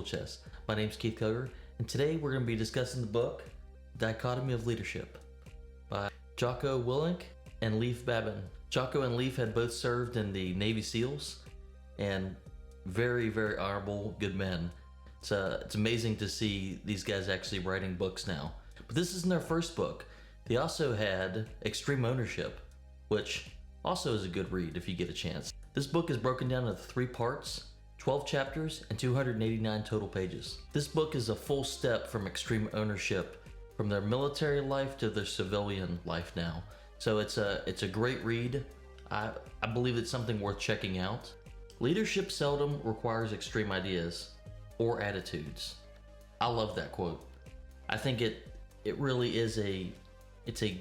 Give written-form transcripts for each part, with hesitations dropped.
Tool Chest. My name's Keith Koger, and today we're going to be discussing the book Dichotomy of Leadership by Jocko Willink and Leif Babin. Jocko and Leif had both served in the Navy SEALs, and very, very honorable, good men. It's amazing to see these guys actually writing books now. But this isn't their first book. They also had Extreme Ownership, which also is a good read if you get a chance. This book is broken down into 3 parts, 12 chapters, and 289 total pages. This book is a full step from Extreme Ownership, from their military life to their civilian life now. So it's a great read. I believe it's something worth checking out. Leadership seldom requires extreme ideas or attitudes. I love that quote. I think it really is a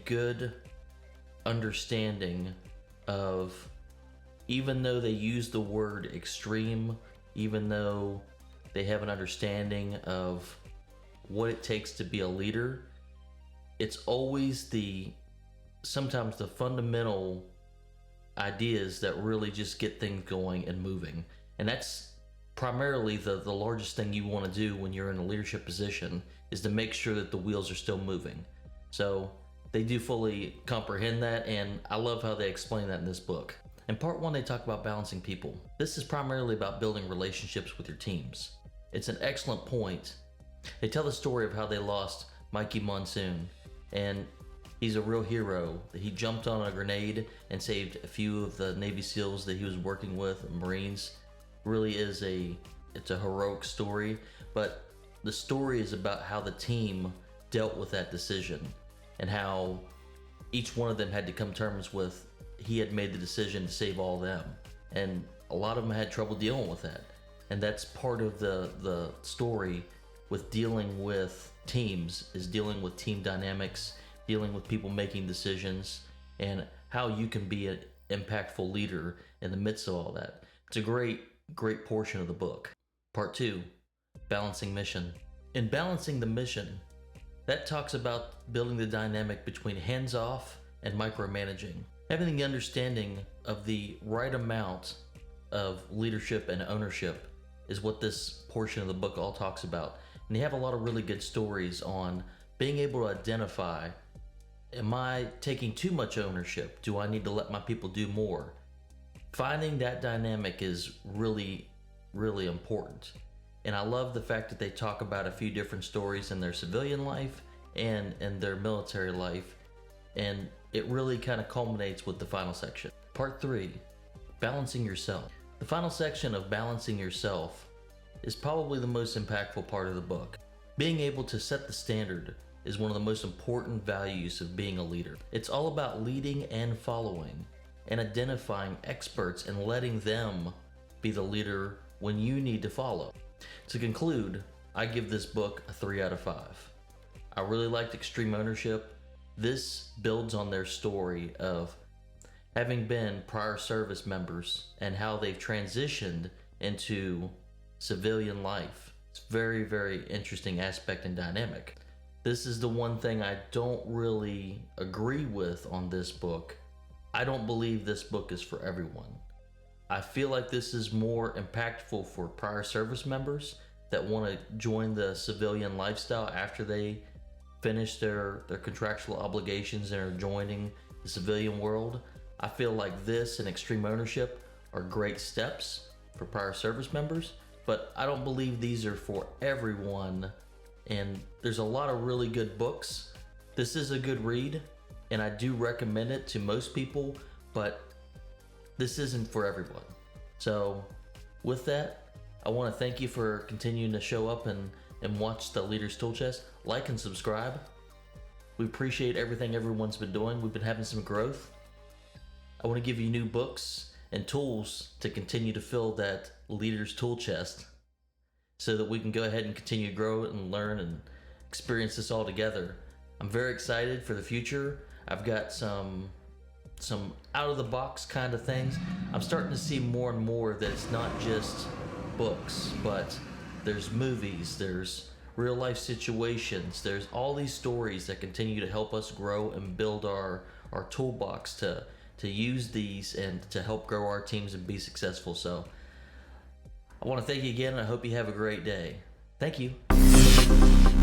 good understanding of, even though they use the word extreme, even though they have an understanding of what it takes to be a leader, it's always sometimes the fundamental ideas that really just get things going and moving. And that's primarily the largest thing you want to do when you're in a leadership position, is to make sure that the wheels are still moving. So they do fully comprehend that, and I love how they explain that in this book. In part 1, they talk about balancing people. This is primarily about building relationships with your teams. It's an excellent point. They tell the story of how they lost Mikey Monsoon, and he's a real hero. He jumped on a grenade and saved a few of the Navy SEALs that he was working with, Marines. Really it's a heroic story, but the story is about how the team dealt with that decision and how each one of them had to come to terms with he had made the decision to save all of them. And a lot of them had trouble dealing with that. And that's part of the story with dealing with teams, is dealing with team dynamics, dealing with people making decisions, and how you can be an impactful leader in the midst of all that. It's a great portion of the book. Part 2, balancing mission. In balancing the mission, that talks about building the dynamic between hands-off and micromanaging. Having the understanding of the right amount of leadership and ownership is what this portion of the book all talks about. And they have a lot of really good stories on being able to identify, am I taking too much ownership? Do I need to let my people do more? Finding that dynamic is really, really important. And I love the fact that they talk about a few different stories in their civilian life and in their military life. And it really kind of culminates with the final section. Part 3, balancing yourself. The final section of balancing yourself is probably the most impactful part of the book. Being able to set the standard is one of the most important values of being a leader. It's all about leading and following, and identifying experts and letting them be the leader when you need to follow. To conclude, I give this book a 3 out of 5. I really liked Extreme Ownership. This builds on their story of having been prior service members and how they've transitioned into civilian life. It's very, very interesting aspect and dynamic. This is the one thing I don't really agree with on this book. I don't believe this book is for everyone. I feel like this is more impactful for prior service members that want to join the civilian lifestyle after they finish their contractual obligations and are joining the civilian world. I feel like this and Extreme Ownership are great steps for prior service members, but I don't believe these are for everyone. And there's a lot of really good books. This is a good read, and I do recommend it to most people, but this isn't for everyone. So with that, I want to thank you for continuing to show up and watch the Leaders Tool Chest. Like and subscribe. We appreciate everything everyone's been doing. We've been having some growth. I want to give you new books and tools to continue to fill that Leaders Tool Chest so that we can go ahead and continue to grow and learn and experience this all together. I'm very excited for the future. I've got some out-of-the-box kind of things. I'm starting to see more and more that it's not just books, but there's movies, there's real-life situations, there's all these stories that continue to help us grow and build our toolbox to use these and to help grow our teams and be successful. So I want to thank you again, and I hope you have a great day. Thank you.